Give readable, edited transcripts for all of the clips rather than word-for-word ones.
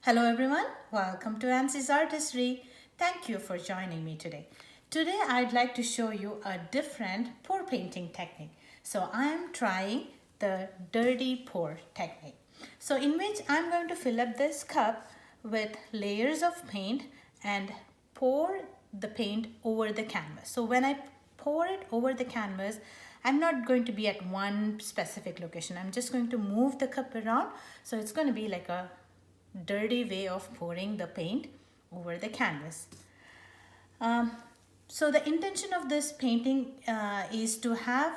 Hello everyone, welcome to Ancysartistry. Thank you for joining me today. Today I'd like to show you a different pour painting technique. So I'm trying the dirty pour technique. So in which I'm going to fill up this cup with layers of paint and pour the paint over the canvas. So when I pour it over the canvas, I'm not going to be at one specific location. I'm just going to move the cup around. So it's going to be like a dirty way of pouring the paint over the canvas. So the intention of this painting is to have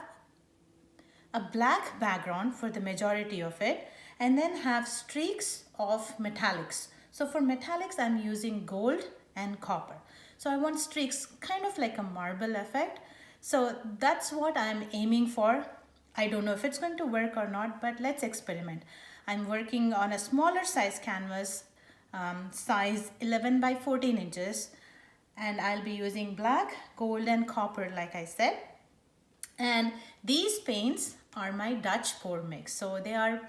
a black background for the majority of it and then have streaks of metallics. So for metallics I'm using gold and copper. So I want streaks kind of like a marble effect. So that's what I'm aiming for. I don't know if it's going to work or not, but let's experiment. I'm working on a smaller size canvas, size 11 by 14 inches, and I'll be using black, gold and copper like I said. And these paints are my Dutch pour mix, so they are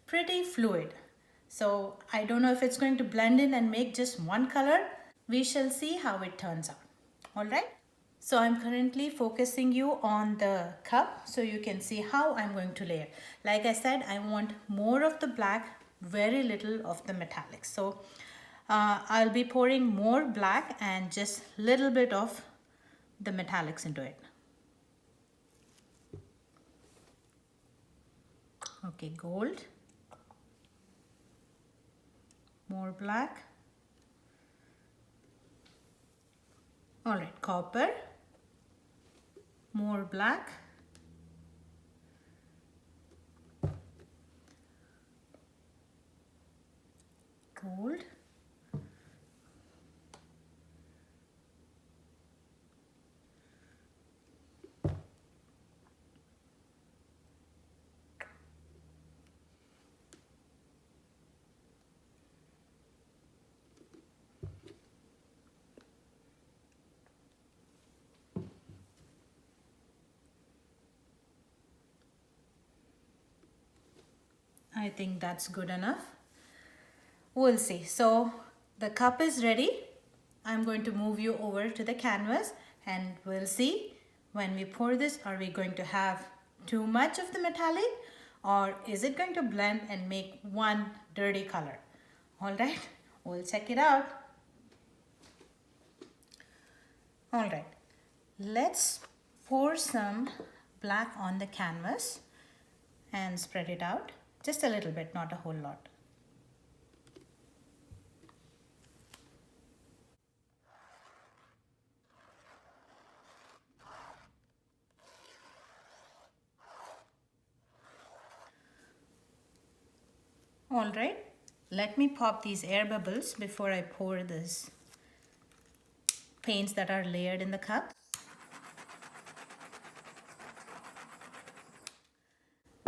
pretty fluid. So I don't know if it's going to blend in and make just one color. We shall see how it turns out. All right. So I'm currently focusing you on the cup so you can see how I'm going to layer. Like I said, I want more of the black, very little of the metallics. So I'll be pouring more black and just little bit of the metallics into it. Okay, gold, more black. All right, copper, more black, gold, I think that's good enough. We'll see. So the cup is ready. I'm going to move you over to the canvas and we'll see when we pour this, are we going to have too much of the metallic or is it going to blend and make one dirty color? All right, we'll check it out. All right, let's pour some black on the canvas and spread it out. Just a little bit, not a whole lot. All right, let me pop these air bubbles before I pour this paints that are layered in the cup.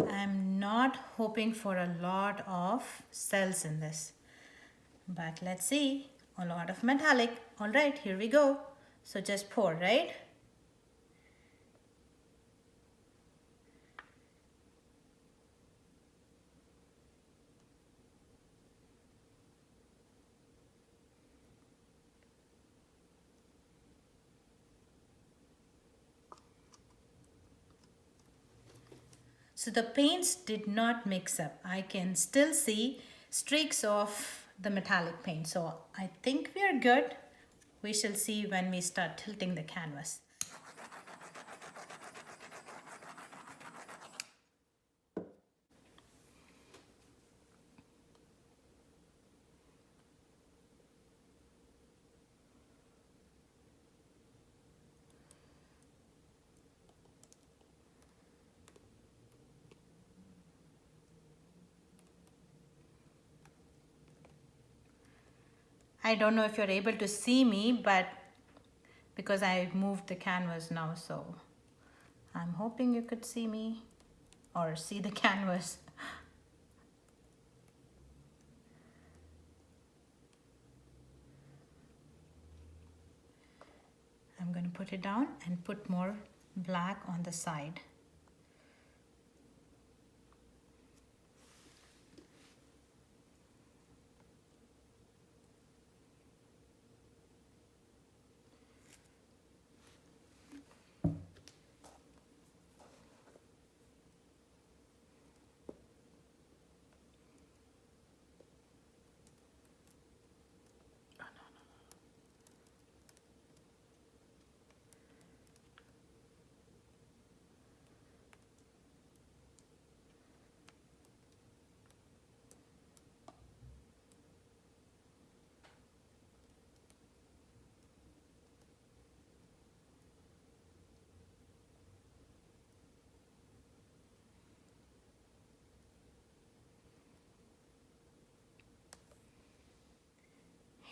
I'm not hoping for a lot of cells in this, but let's see. A lot of metallic. All right, here we go. So just pour, right? So the paints did not mix up. I can still see streaks of the metallic paint. So I think we are good. We shall see when we start tilting the canvas. I don't know if you're able to see me, but because I moved the canvas now, so I'm hoping you could see me or see the canvas. I'm going to put it down and put more black on the side.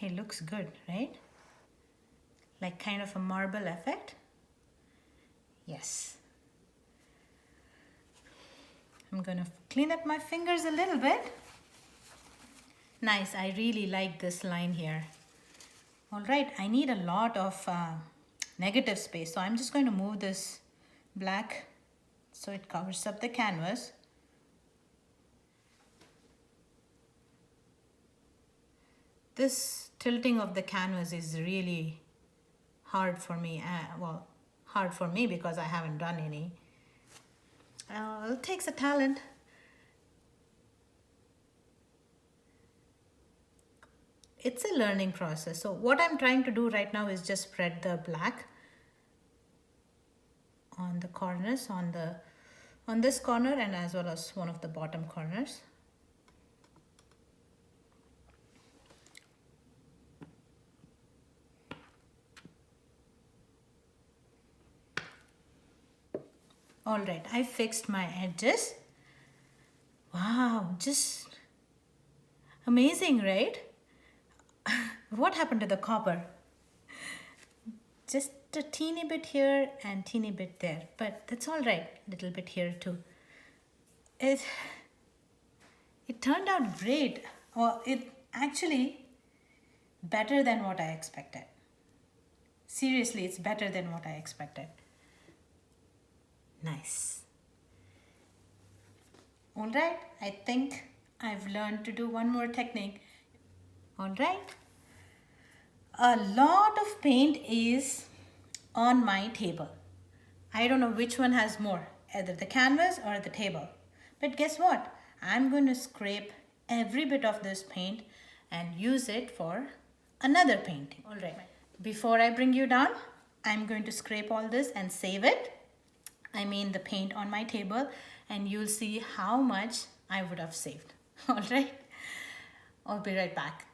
It looks good, right? Like kind of a marble effect. Yes. I'm gonna clean up my fingers a little bit. Nice, I really like this line here. All right, I need a lot of negative space, so I'm just going to move this black so it covers up the canvas. This tilting of the canvas is really hard for me. Well, hard for me because I haven't done any. It takes a talent. It's a learning process. So what I'm trying to do right now is just spread the black on the corners, on this corner and as well as one of the bottom corners. All right, I fixed my edges. Wow, just amazing, right? What happened to the copper? Just a teeny bit here and teeny bit there, but that's all right. Little bit here too. It turned out great. Well, it actually better than what I expected. Seriously, it's better than what I expected. Nice. All right, I think I've learned to do one more technique. All right. A lot of paint is on my table. I don't know which one has more, either the canvas or the table. But guess what? I'm going to scrape every bit of this paint and use it for another painting. All right. Before I bring you down, I'm going to scrape all this and save it. I mean the paint on my table, and you'll see how much I would have saved. All right. I'll be right back.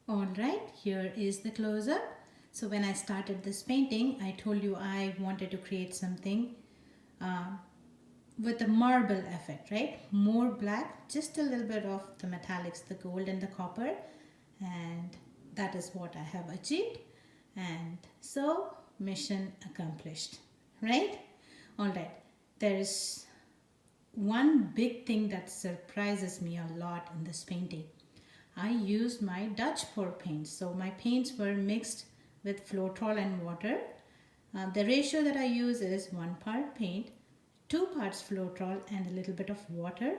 All right, here is the close-up. So when I started this painting, I told you I wanted to create something with a marble effect, right? More black, just a little bit of the metallics, the gold and the copper, and that is what I have achieved. And so mission accomplished, right? All right, there is one big thing that surprises me a lot in this painting. I used my Dutch pour paints. So my paints were mixed with Floetrol and water. The ratio that I use is 1 part paint, 2 parts Floetrol and a little bit of water.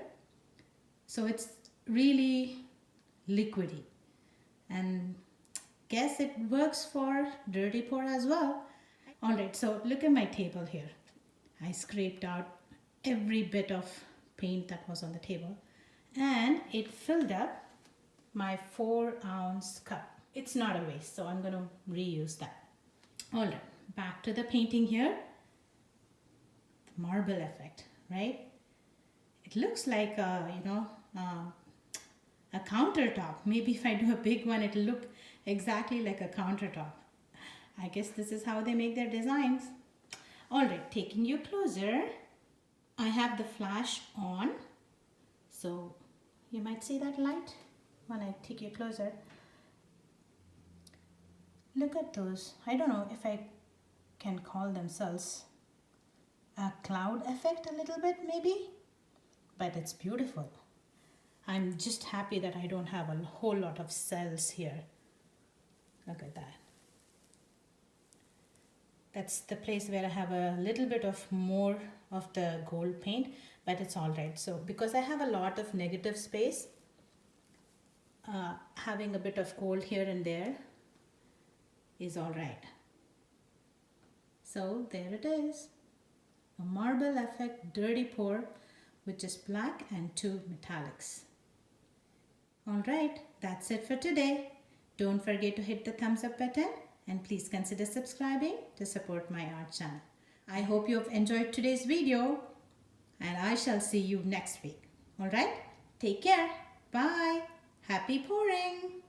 So it's really liquidy. And guess it works for dirty pour as well. All right, so look at my table here. I scraped out every bit of paint that was on the table and it filled up my 4-ounce cup. It's not a waste, so I'm going to reuse that. All right, back to the painting here. The marble effect, right? It looks like a countertop. Maybe if I do a big one, it'll look exactly like a countertop. I guess this is how they make their designs. All right, taking you closer, I have the flash on, so you might see that light when I take you closer. Look at those. I don't know if I can call themselves a cloud effect a little bit maybe, but it's beautiful. I'm just happy that I don't have a whole lot of cells here. Look at that. That's the place where I have a little bit of more of the gold paint, but it's all right. So because I have a lot of negative space, having a bit of gold here and there is all right. So there it is, a marble effect dirty pour with just black and 2 metallics. All right, that's it for today. Don't forget to hit the thumbs up button and please consider subscribing to support my art channel. I hope you have enjoyed today's video and I shall see you next week. All right, take care. Bye. Happy pouring!